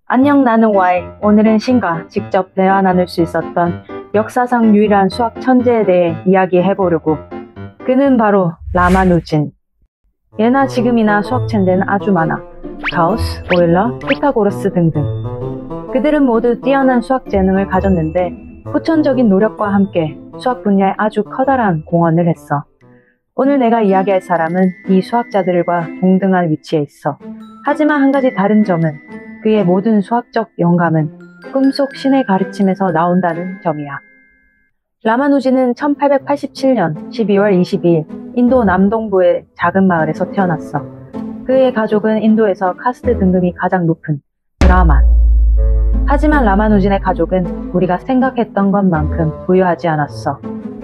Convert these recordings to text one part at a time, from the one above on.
안녕, 나는 Y. 오늘은 신과 직접 대화 나눌 수 있었던 역사상 유일한 수학 천재에 대해 이야기해보려고. 그는 바로 라마누진. 예나 지금이나 수학 천재는 아주 많아. 가우스, 오일러, 피타고라스 등등. 그들은 모두 뛰어난 수학 재능을 가졌는데 후천적인 노력과 함께 수학 분야에 아주 커다란 공헌을 했어. 오늘 내가 이야기할 사람은 이 수학자들과 동등한 위치에 있어. 하지만 한 가지 다른 점은 그의 모든 수학적 영감은 꿈속 신의 가르침에서 나온다는 점이야. 라마누진은 1887년 12월 22일 인도 남동부의 작은 마을에서 태어났어. 그의 가족은 인도에서 카스트 등급이 가장 높은 브라만. 하지만 라마누진의 가족은 우리가 생각했던 것만큼 부유하지 않았어.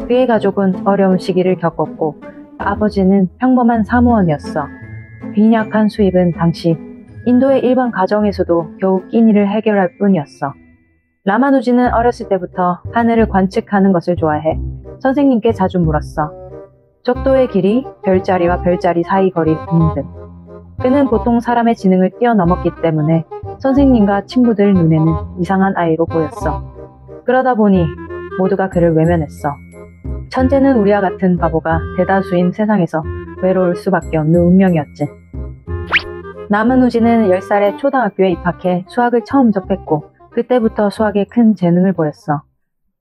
그의 가족은 어려운 시기를 겪었고 아버지는 평범한 사무원이었어. 빈약한 수입은 당시 인도의 일반 가정에서도 겨우 끼니를 해결할 뿐이었어. 라마누진은 어렸을 때부터 하늘을 관측하는 것을 좋아해 선생님께 자주 물었어. 적도의 길이, 별자리와 별자리 사이 거리 등등. 그는 보통 사람의 지능을 뛰어넘었기 때문에 선생님과 친구들 눈에는 이상한 아이로 보였어. 그러다 보니 모두가 그를 외면했어. 천재는 우리와 같은 바보가 대다수인 세상에서 외로울 수밖에 없는 운명이었지. 라마누진은 10살에 초등학교에 입학해 수학을 처음 접했고 그때부터 수학에 큰 재능을 보였어.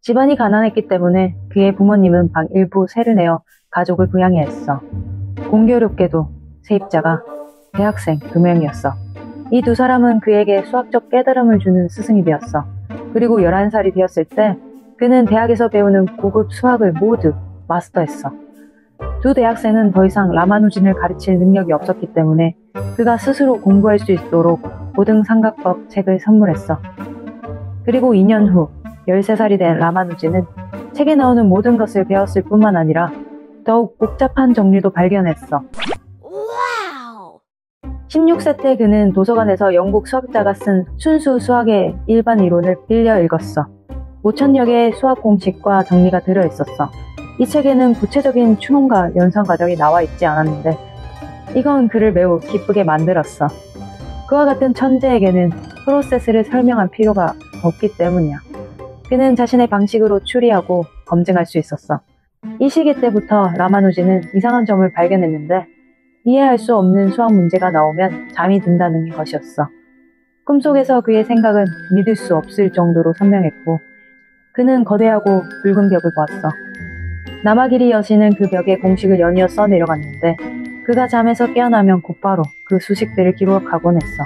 집안이 가난했기 때문에 그의 부모님은 방 일부 세를 내어 가족을 부양해야 했어. 공교롭게도 세입자가 대학생 2명이었어. 이 두 사람은 그에게 수학적 깨달음을 주는 스승이 되었어. 그리고 11살이 되었을 때 그는 대학에서 배우는 고급 수학을 모두 마스터했어. 두 대학생은 더 이상 라마누진을 가르칠 능력이 없었기 때문에 그가 스스로 공부할 수 있도록 고등 삼각법 책을 선물했어. 그리고 2년 후 13살이 된 라마누진은 책에 나오는 모든 것을 배웠을 뿐만 아니라 더욱 복잡한 정리도 발견했어. 16세 때 그는 도서관에서 영국 수학자가 쓴 순수 수학의 일반 이론을 빌려 읽었어. 5,000여 개의 수학 공식과 정리가 들어있었어. 이 책에는 구체적인 추론과 연산 과정이 나와 있지 않았는데 이건 그를 매우 기쁘게 만들었어. 그와 같은 천재에게는 프로세스를 설명할 필요가 없기 때문이야. 그는 자신의 방식으로 추리하고 검증할 수 있었어. 이 시기 때부터 라마누진은 이상한 점을 발견했는데 이해할 수 없는 수학 문제가 나오면 잠이 든다는 것이었어. 꿈속에서 그의 생각은 믿을 수 없을 정도로 선명했고 그는 거대하고 붉은 벽을 보았어. 나마기리 여신은 그 벽에 공식을 연이어 써내려갔는데 그가 잠에서 깨어나면 곧바로 그 수식들을 기록하곤 했어.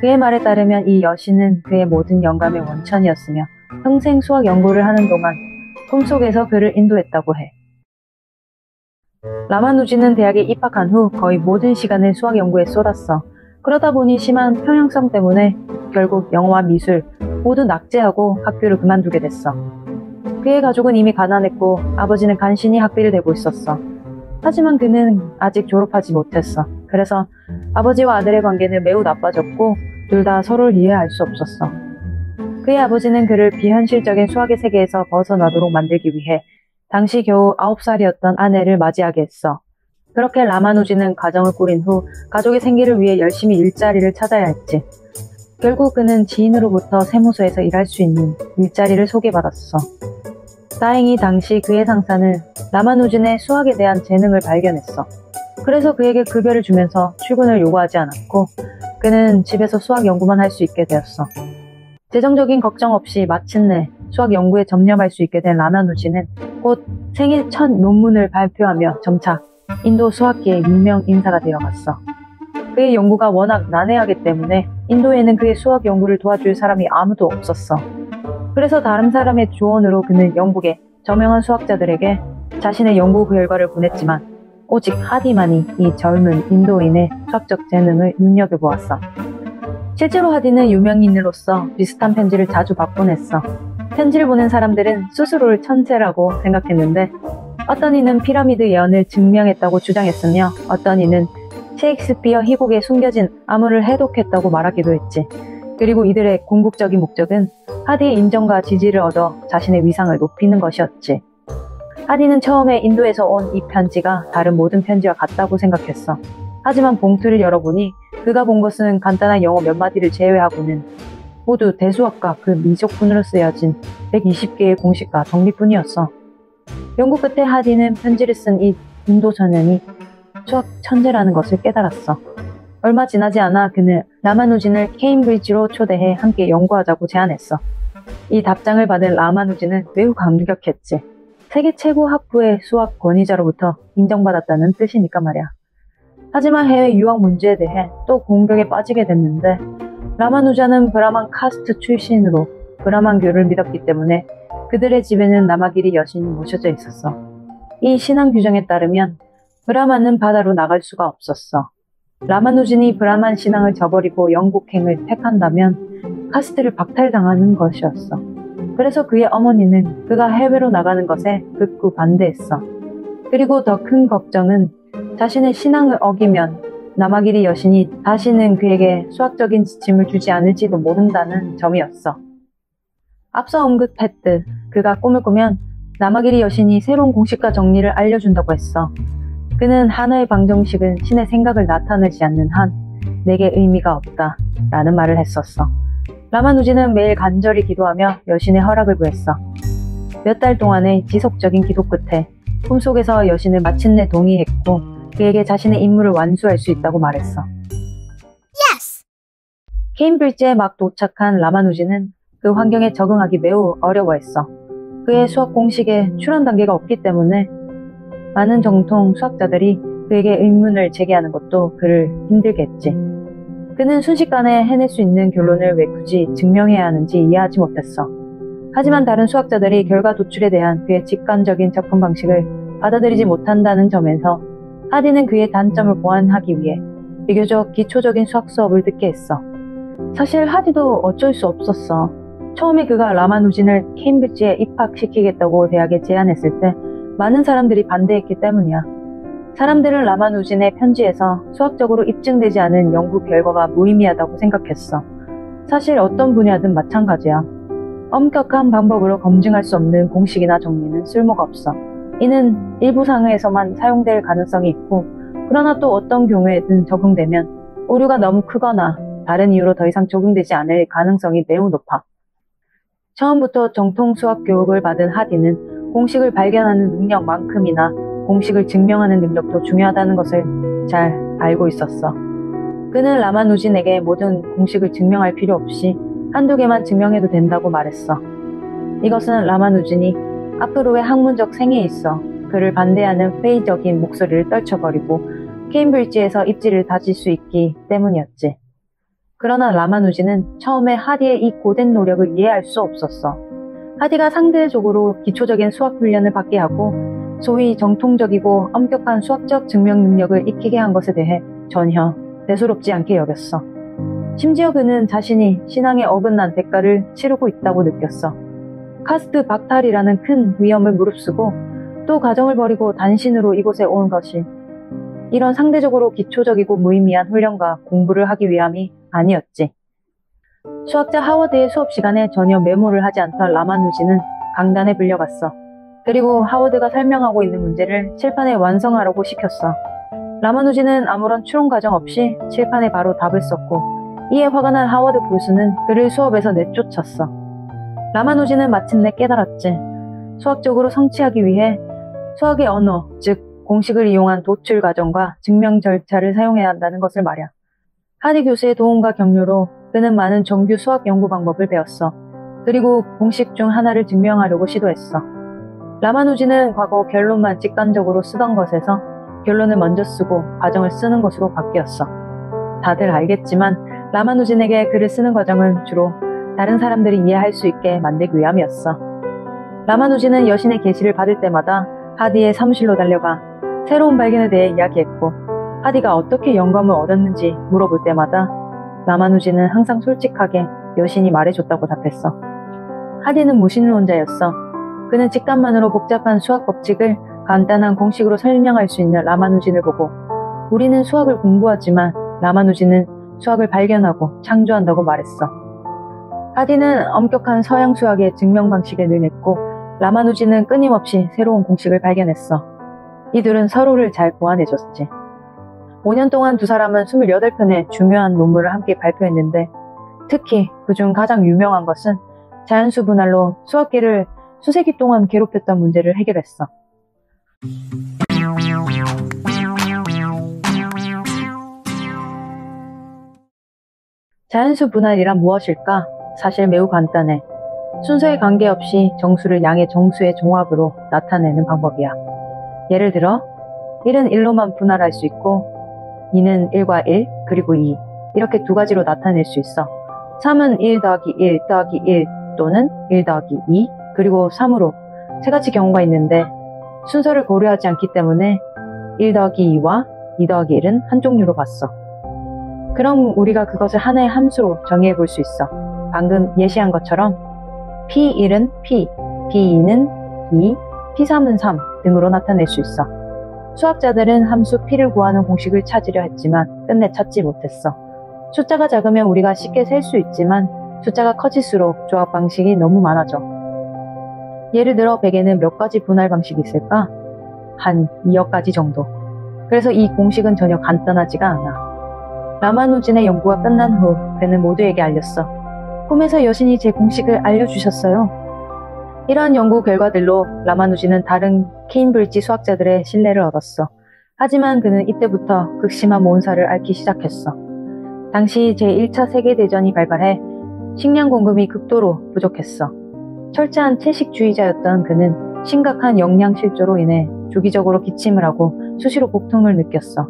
그의 말에 따르면 이 여신은 그의 모든 영감의 원천이었으며 평생 수학 연구를 하는 동안 꿈속에서 그를 인도했다고 해. 라마누진은 대학에 입학한 후 거의 모든 시간을 수학 연구에 쏟았어. 그러다 보니 심한 평행성 때문에 결국 영어와 미술 모두 낙제하고 학교를 그만두게 됐어. 그의 가족은 이미 가난했고 아버지는 간신히 학비를 대고 있었어. 하지만 그는 아직 졸업하지 못했어. 그래서 아버지와 아들의 관계는 매우 나빠졌고 둘 다 서로를 이해할 수 없었어. 그의 아버지는 그를 비현실적인 수학의 세계에서 벗어나도록 만들기 위해 당시 겨우 9살이었던 아내를 맞이하게 했어. 그렇게 라마누진은 가정을 꾸린 후 가족의 생계를 위해 열심히 일자리를 찾아야 했지. 결국 그는 지인으로부터 세무서에서 일할 수 있는 일자리를 소개받았어. 다행히 당시 그의 상사는 라마누진의 수학에 대한 재능을 발견했어. 그래서 그에게 급여를 주면서 출근을 요구하지 않았고 그는 집에서 수학 연구만 할 수 있게 되었어. 재정적인 걱정 없이 마침내 수학 연구에 접념할 수 있게 된 라마누진은 곧 생애 첫 논문을 발표하며 점차 인도 수학계의 유명 인사가 되어갔어. 그의 연구가 워낙 난해하기 때문에 인도에는 그의 수학 연구를 도와줄 사람이 아무도 없었어. 그래서 다른 사람의 조언으로 그는 영국의 저명한 수학자들에게 자신의 연구 결과를 보냈지만 오직 하디만이 이 젊은 인도인의 수학적 재능을 눈여겨보았어. 실제로 하디는 유명인으로서 비슷한 편지를 자주 받곤 했어. 편지를 보낸 사람들은 스스로를 천재라고 생각했는데 어떤 이는 피라미드 예언을 증명했다고 주장했으며 어떤 이는 셰익스피어 희곡에 숨겨진 암호를 해독했다고 말하기도 했지. 그리고 이들의 궁극적인 목적은 하디의 인정과 지지를 얻어 자신의 위상을 높이는 것이었지. 하디는 처음에 인도에서 온 이 편지가 다른 모든 편지와 같다고 생각했어. 하지만 봉투를 열어보니 그가 본 것은 간단한 영어 몇 마디를 제외하고는 모두 대수학과 그 미적분으로 쓰여진 120개의 공식과 정리뿐이었어. 연구 끝에 하디는 편지를 쓴 이 인도 소년이 수학 천재라는 것을 깨달았어. 얼마 지나지 않아 그는 라마누진을 케임브리지로 초대해 함께 연구하자고 제안했어. 이 답장을 받은 라마누진은 매우 감격했지. 세계 최고 학부의 수학 권위자로부터 인정받았다는 뜻이니까 말이야. 하지만 해외 유학 문제에 대해 또 공격에 빠지게 됐는데 라마누자는 브라만 카스트 출신으로 브라만교를 믿었기 때문에 그들의 집에는 나마기리 여신이 모셔져 있었어. 이 신앙 규정에 따르면 브라만은 바다로 나갈 수가 없었어. 라마누진이 브라만 신앙을 저버리고 영국행을 택한다면 카스트를 박탈당하는 것이었어. 그래서 그의 어머니는 그가 해외로 나가는 것에 극구 반대했어. 그리고 더 큰 걱정은 자신의 신앙을 어기면 나마기리 여신이 다시는 그에게 수학적인 지침을 주지 않을지도 모른다는 점이었어. 앞서 언급했듯 그가 꿈을 꾸면 나마기리 여신이 새로운 공식과 정리를 알려준다고 했어. 그는 하나의 방정식은 신의 생각을 나타내지 않는 한 내게 의미가 없다 라는 말을 했었어. 라마누지는 매일 간절히 기도하며 여신의 허락을 구했어. 몇 달 동안의 지속적인 기도 끝에 꿈속에서 여신을 마침내 동의했고 그에게 자신의 임무를 완수할 수 있다고 말했어. Yes! 케임브리지에 막 도착한 라마누지는 그 환경에 적응하기 매우 어려워했어. 그의 수학 공식에 출원 단계가 없기 때문에 많은 정통 수학자들이 그에게 의문을 제기하는 것도 그를 힘들게 했지. 그는 순식간에 해낼 수 있는 결론을 왜 굳이 증명해야 하는지 이해하지 못했어. 하지만 다른 수학자들이 결과 도출에 대한 그의 직관적인 접근 방식을 받아들이지 못한다는 점에서 하디는 그의 단점을 보완하기 위해 비교적 기초적인 수학 수업을 듣게 했어. 사실 하디도 어쩔 수 없었어. 처음에 그가 라마누진을 케임브리지에 입학시키겠다고 대학에 제안했을 때 많은 사람들이 반대했기 때문이야. 사람들은 라마누진의 편지에서 수학적으로 입증되지 않은 연구 결과가 무의미하다고 생각했어. 사실 어떤 분야든 마찬가지야. 엄격한 방법으로 검증할 수 없는 공식이나 정리는 쓸모가 없어. 이는 일부 상황에서만 사용될 가능성이 있고, 그러나 또 어떤 경우에든 적용되면 오류가 너무 크거나 다른 이유로 더 이상 적용되지 않을 가능성이 매우 높아. 처음부터 정통 수학 교육을 받은 하디는 공식을 발견하는 능력만큼이나 공식을 증명하는 능력도 중요하다는 것을 잘 알고 있었어. 그는 라마누진에게 모든 공식을 증명할 필요 없이 한두 개만 증명해도 된다고 말했어. 이것은 라마누진이 앞으로의 학문적 생애에 있어 그를 반대하는 회의적인 목소리를 떨쳐버리고 케임브리지에서 입지를 다질 수 있기 때문이었지. 그러나 라마누진은 처음에 하디의 이 고된 노력을 이해할 수 없었어. 하디가 상대적으로 기초적인 수학 훈련을 받게 하고 소위 정통적이고 엄격한 수학적 증명 능력을 익히게 한 것에 대해 전혀 대수롭지 않게 여겼어. 심지어 그는 자신이 신앙에 어긋난 대가를 치르고 있다고 느꼈어. 카스트 박탈이라는 큰 위험을 무릅쓰고 또 가정을 버리고 단신으로 이곳에 온 것이 이런 상대적으로 기초적이고 무의미한 훈련과 공부를 하기 위함이 아니었지. 수학자 하워드의 수업 시간에 전혀 메모를 하지 않던 라마누진은 강단에 불려갔어. 그리고 하워드가 설명하고 있는 문제를 칠판에 완성하라고 시켰어. 라마누진은 아무런 추론 과정 없이 칠판에 바로 답을 썼고 이에 화가 난 하워드 교수는 그를 수업에서 내쫓았어. 라마누진은 마침내 깨달았지. 수학적으로 성취하기 위해 수학의 언어, 즉 공식을 이용한 도출 과정과 증명 절차를 사용해야 한다는 것을 말이야. 하디 교수의 도움과 격려로 그는 많은 정규 수학 연구 방법을 배웠어. 그리고 공식 중 하나를 증명하려고 시도했어. 라마누진은 과거 결론만 직관적으로 쓰던 것에서 결론을 먼저 쓰고 과정을 쓰는 것으로 바뀌었어. 다들 알겠지만 라마누진에게 글을 쓰는 과정은 주로 다른 사람들이 이해할 수 있게 만들기 위함이었어. 라마누진은 여신의 계시를 받을 때마다 하디의 사무실로 달려가 새로운 발견에 대해 이야기했고 하디가 어떻게 영감을 얻었는지 물어볼 때마다 라마누진은 항상 솔직하게 여신이 말해줬다고 답했어. 하디는 무신론자였어. 그는 직감만으로 복잡한 수학 법칙을 간단한 공식으로 설명할 수 있는 라마누진을 보고 우리는 수학을 공부하지만 라마누진은 수학을 발견하고 창조한다고 말했어. 하디는 엄격한 서양 수학의 증명 방식에 능했고 라마누진은 끊임없이 새로운 공식을 발견했어. 이들은 서로를 잘 보완해줬지. 5년 동안 두 사람은 28편의 중요한 논문을 함께 발표했는데 특히 그중 가장 유명한 것은 자연수 분할로 수학계를 수세기 동안 괴롭혔던 문제를 해결했어. 자연수 분할이란 무엇일까? 사실 매우 간단해. 순서에 관계없이 정수를 양의 정수의 종합으로 나타내는 방법이야. 예를 들어 1은 1로만 분할할 수 있고 2는 1과 1, 그리고 2 이렇게 두 가지로 나타낼 수 있어. 3은 1 더하기 1 더하기 1 또는 1 더하기 2 그리고 3으로 세 가지 경우가 있는데 순서를 고려하지 않기 때문에 1 더하기 2와 2 더하기 1은 한 종류로 봤어. 그럼 우리가 그것을 하나의 함수로 정의해 볼 수 있어. 방금 예시한 것처럼 P1은 P, P2는 2, P3은 3 등으로 나타낼 수 있어. 수학자들은 함수 P를 구하는 공식을 찾으려 했지만 끝내 찾지 못했어. 숫자가 작으면 우리가 쉽게 셀 수 있지만 숫자가 커질수록 조합 방식이 너무 많아져. 예를 들어 100에는 몇 가지 분할 방식이 있을까? 한 2억 가지 정도. 그래서 이 공식은 전혀 간단하지가 않아. 라마누진의 연구가 끝난 후 그는 모두에게 알렸어. 꿈에서 여신이 제 공식을 알려주셨어요. 이러한 연구 결과들로 라마누진은 다른 케임브리지 수학자들의 신뢰를 얻었어. 하지만 그는 이때부터 극심한 모은사를 앓기 시작했어. 당시 제1차 세계대전이 발발해 식량 공급이 극도로 부족했어. 철저한 채식주의자였던 그는 심각한 영양실조로 인해 주기적으로 기침을 하고 수시로 복통을 느꼈어.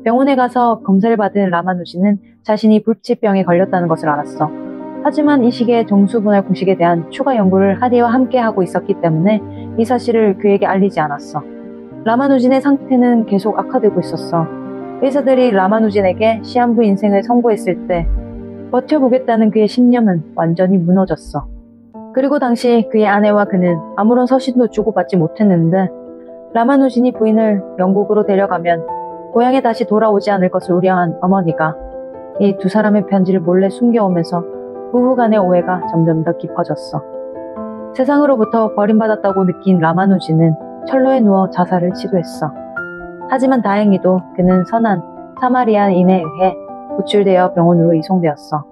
병원에 가서 검사를 받은 라마누진은 자신이 불치병에 걸렸다는 것을 알았어. 하지만 이 시기에 정수분할 공식에 대한 추가 연구를 하디와 함께 하고 있었기 때문에 이 사실을 그에게 알리지 않았어. 라마누진의 상태는 계속 악화되고 있었어. 의사들이 라마누진에게 시한부 인생을 선고했을 때 버텨보겠다는 그의 신념은 완전히 무너졌어. 그리고 당시 그의 아내와 그는 아무런 서신도 주고받지 못했는데 라마누진이 부인을 영국으로 데려가면 고향에 다시 돌아오지 않을 것을 우려한 어머니가 이 두 사람의 편지를 몰래 숨겨오면서 부부 간의 오해가 점점 더 깊어졌어. 세상으로부터 버림받았다고 느낀 라마누진은 철로에 누워 자살을 시도했어. 하지만 다행히도 그는 선한 사마리아인에 의해 구출되어 병원으로 이송되었어.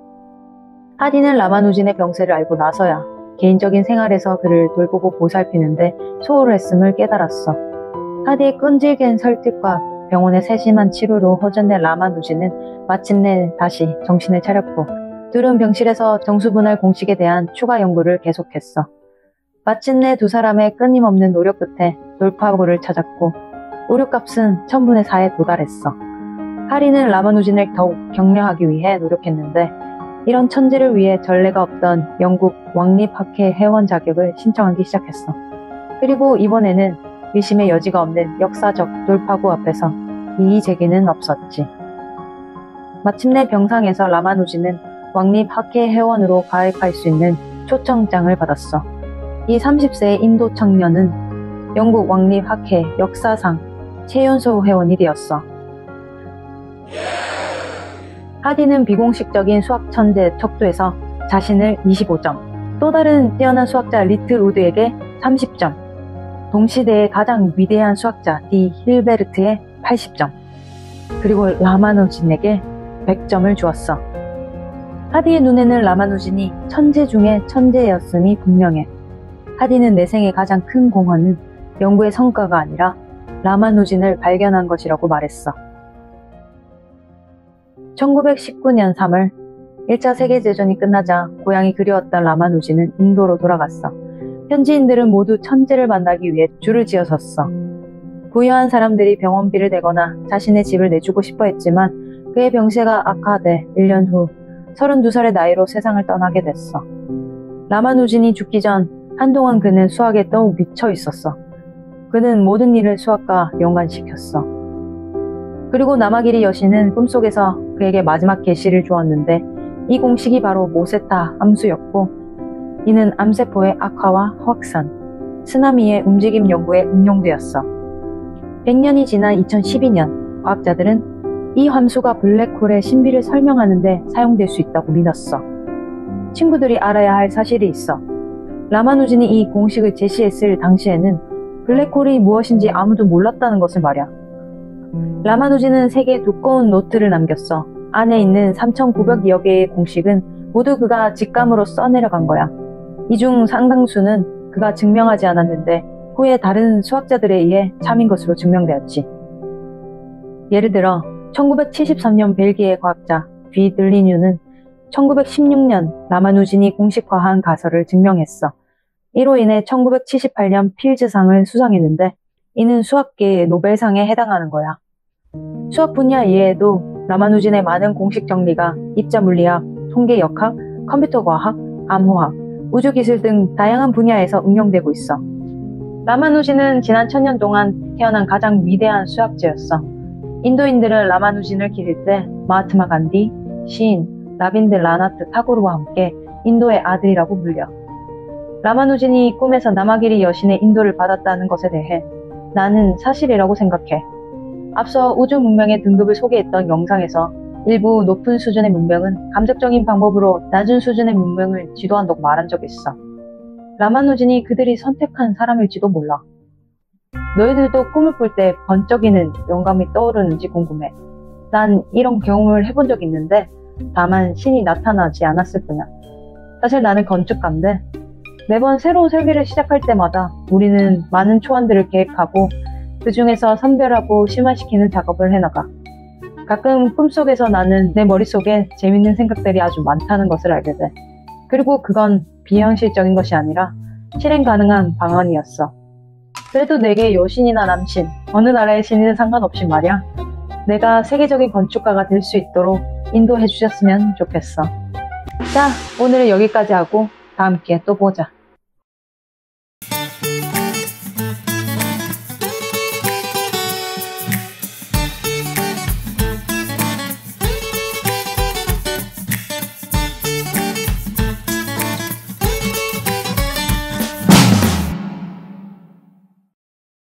하디는 라마누진의 병세를 알고 나서야 개인적인 생활에서 그를 돌보고 보살피는데 소홀을 했음을 깨달았어. 하디의 끈질긴 설득과 병원의 세심한 치료로 호전된 라마누진은 마침내 다시 정신을 차렸고 둘은 병실에서 정수분할 공식에 대한 추가 연구를 계속했어. 마침내 두 사람의 끊임없는 노력 끝에 돌파구를 찾았고 의료값은 1000분의 4에 도달했어. 하리는 라마누진을 더욱 격려하기 위해 노력했는데 이런 천재를 위해 전례가 없던 영국 왕립학회 회원 자격을 신청하기 시작했어. 그리고 이번에는 의심의 여지가 없는 역사적 돌파구 앞에서 이의 제기는 없었지. 마침내 병상에서 라마누진은 왕립학회 회원으로 가입할 수 있는 초청장을 받았어. 이 30세의 인도 청년은 영국 왕립학회 역사상 최연소 회원이 되었어. 하디는 비공식적인 수학 천재 척도에서 자신을 25점, 또 다른 뛰어난 수학자 리틀 우드에게 30점, 동시대의 가장 위대한 수학자 디 힐베르트에 80점, 그리고 라마누진에게 100점을 주었어. 하디의 눈에는 라마누진이 천재 중에 천재였음이 분명해. 하디는 내 생의 가장 큰 공헌은 연구의 성과가 아니라 라마누진을 발견한 것이라고 말했어. 1919년 3월 1차 세계대전이 끝나자 고향이 그리웠던 라마누진은 인도로 돌아갔어. 현지인들은 모두 천재를 만나기 위해 줄을 지어섰어. 부유한 사람들이 병원비를 내거나 자신의 집을 내주고 싶어 했지만 그의 병세가 악화돼 1년 후 32살의 나이로 세상을 떠나게 됐어. 라마누진이 죽기 전 한동안 그는 수학에 더욱 미쳐 있었어. 그는 모든 일을 수학과 연관시켰어. 그리고 나마기리 여신은 꿈속에서 그에게 마지막 계시를 주었는데 이 공식이 바로 모세타 함수였고 이는 암세포의 악화와 확산, 쓰나미의 움직임 연구에 응용되었어. 100년이 지난 2012년 과학자들은 이 함수가 블랙홀의 신비를 설명하는 데 사용될 수 있다고 믿었어. 친구들이 알아야 할 사실이 있어. 라마누진이 이 공식을 제시했을 당시에는 블랙홀이 무엇인지 아무도 몰랐다는 것을 말이야. 라마누진은 3개의 두꺼운 노트를 남겼어. 안에 있는 3,900여 개의 공식은 모두 그가 직감으로 써내려간 거야. 이 중 상당수는 그가 증명하지 않았는데 후에 다른 수학자들에 의해 참인 것으로 증명되었지. 예를 들어 1973년 벨기에 과학자 비들리뉴는 1916년 라마누진이 공식화한 가설을 증명했어. 이로 인해 1978년 필즈상을 수상했는데 이는 수학계의 노벨상에 해당하는 거야. 수학 분야 이외에도 라마누진의 많은 공식 정리가 입자물리학, 통계역학, 컴퓨터과학, 암호학, 우주기술 등 다양한 분야에서 응용되고 있어. 라마누진은 지난 1000년 동안 태어난 가장 위대한 수학자였어. 인도인들은 라마누진을 기릴 때 마하트마 간디, 시인, 라빈드라나트 타고르와 함께 인도의 아들이라고 불려. 라마누진이 꿈에서 나마기리 여신의 인도를 받았다는 것에 대해 나는 사실이라고 생각해. 앞서 우주 문명의 등급을 소개했던 영상에서 일부 높은 수준의 문명은 감적적인 방법으로 낮은 수준의 문명을 지도한다고 말한 적이 있어. 라마누진이 그들이 선택한 사람일지도 몰라. 너희들도 꿈을 꿀 때 번쩍이는 영감이 떠오르는지 궁금해. 난 이런 경험을 해본 적이 있는데 다만 신이 나타나지 않았을 뿐이야. 사실 나는 건축가인데 매번 새로운 설계를 시작할 때마다 우리는 많은 초안들을 계획하고 그 중에서 선별하고 심화시키는 작업을 해나가. 가끔 꿈속에서 나는 내 머릿속에 재밌는 생각들이 아주 많다는 것을 알게 돼. 그리고 그건 비현실적인 것이 아니라 실행 가능한 방안이었어. 그래도 내게 여신이나 남신, 어느 나라의 신이든 상관없이 말이야. 내가 세계적인 건축가가 될 수 있도록 인도해 주셨으면 좋겠어. 자, 오늘은 여기까지 하고 다음 기회에 또 보자.